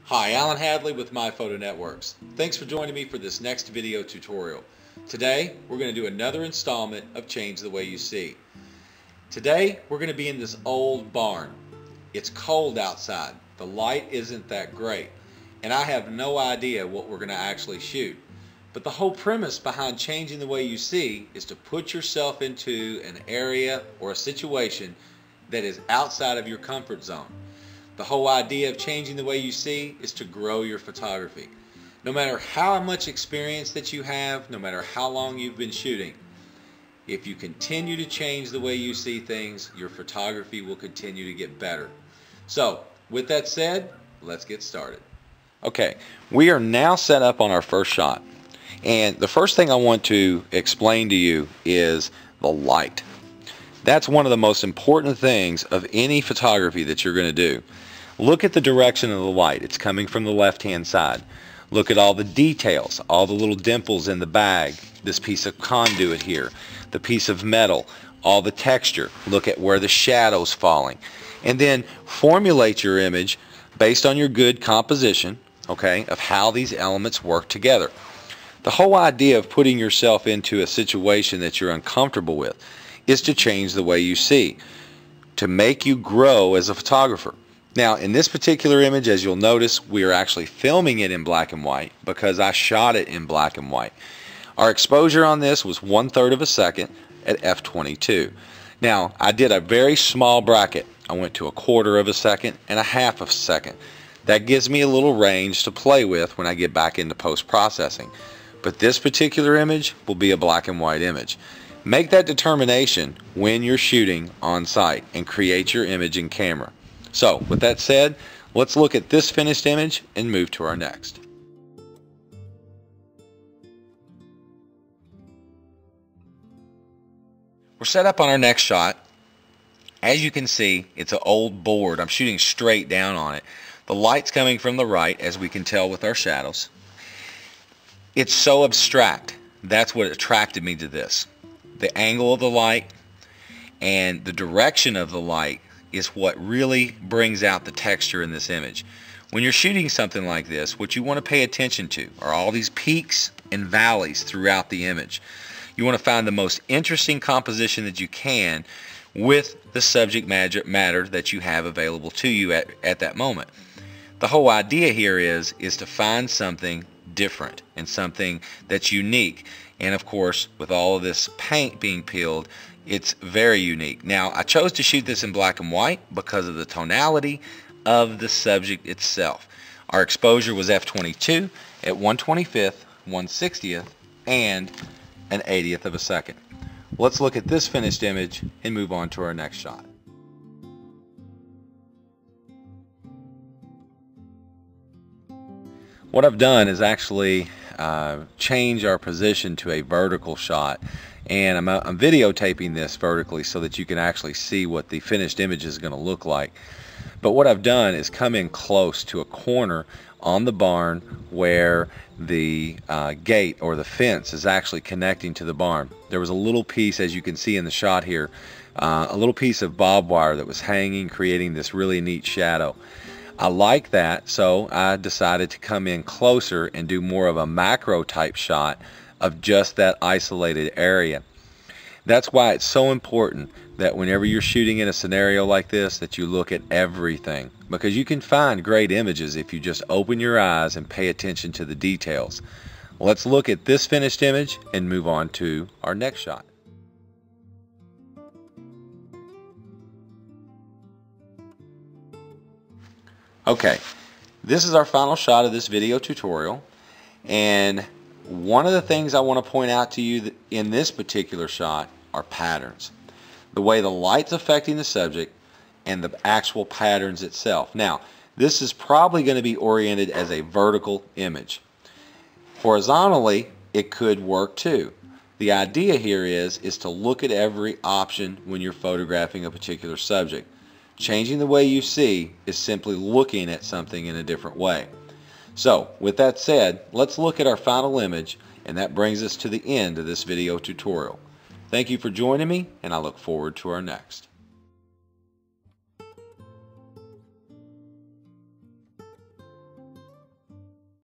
Hi, Alan Hadley with My Photo Networks. Thanks for joining me for this next video tutorial. Today, we're going to do another installment of Change the Way You See. Today, we're going to be in this old barn. It's cold outside. The light isn't that great. And I have no idea what we're going to actually shoot. But the whole premise behind changing the way you see is to put yourself into an area or a situation that is outside of your comfort zone. The whole idea of changing the way you see is to grow your photography. No matter how much experience that you have, no matter how long you've been shooting, if you continue to change the way you see things, your photography will continue to get better. So, with that said, let's get started. Okay, we are now set up on our first shot. And the first thing I want to explain to you is the light. That's one of the most important things of any photography that you're going to do. Look at the direction of the light. It's coming from the left-hand side. Look at all the details, all the little dimples in the bag, this piece of conduit here, the piece of metal, all the texture. Look at where the shadow's falling. And then formulate your image based on your good composition, okay, of how these elements work together. The whole idea of putting yourself into a situation that you're uncomfortable with is to change the way you see, to make you grow as a photographer. Now, in this particular image, as you'll notice, we are actually filming it in black and white because I shot it in black and white. Our exposure on this was 1/3 of a second at f/22. Now, I did a very small bracket. I went to 1/4 of a second and 1/2 of a second. That gives me a little range to play with when I get back into post-processing. But this particular image will be a black and white image. Make that determination when you're shooting on site and create your image in camera. So, with that said, let's look at this finished image and move to our next. We're set up on our next shot. As you can see, it's an old board. I'm shooting straight down on it. The light's coming from the right, as we can tell with our shadows. It's so abstract. That's what attracted me to this. The angle of the light and the direction of the light is what really brings out the texture in this image. When you're shooting something like this, what you want to pay attention to are all these peaks and valleys throughout the image. You want to find the most interesting composition that you can with the subject matter that you have available to you at that moment. The whole idea here is to find something different and something that's unique. And of course, with all of this paint being peeled, it's very unique. Now, I chose to shoot this in black and white because of the tonality of the subject itself. Our exposure was f/22 at 1/25th, 1/60th, and an 1/80th of a second. Let's look at this finished image and move on to our next shot. What I've done is actually change our position to a vertical shot, and I'm videotaping this vertically so that you can actually see what the finished image is going to look like. But what I've done is come in close to a corner on the barn where the gate or the fence is actually connecting to the barn. There was a little piece, as you can see in the shot here, a little piece of barbed wire that was hanging, creating this really neat shadow. I like that, so I decided to come in closer and do more of a macro type shot of just that isolated area. That's why it's so important that whenever you're shooting in a scenario like this, that you look at everything, because you can find great images if you just open your eyes and pay attention to the details. Let's look at this finished image and move on to our next shot. Okay, this is our final shot of this video tutorial, and one of the things I want to point out to you in this particular shot are patterns. The way the light's affecting the subject and the actual patterns itself. Now, this is probably going to be oriented as a vertical image. Horizontally, it could work too. The idea here is to look at every option when you're photographing a particular subject. Changing the way you see is simply looking at something in a different way. So, with that said, let's look at our final image, and that brings us to the end of this video tutorial. Thank you for joining me, and I look forward to our next.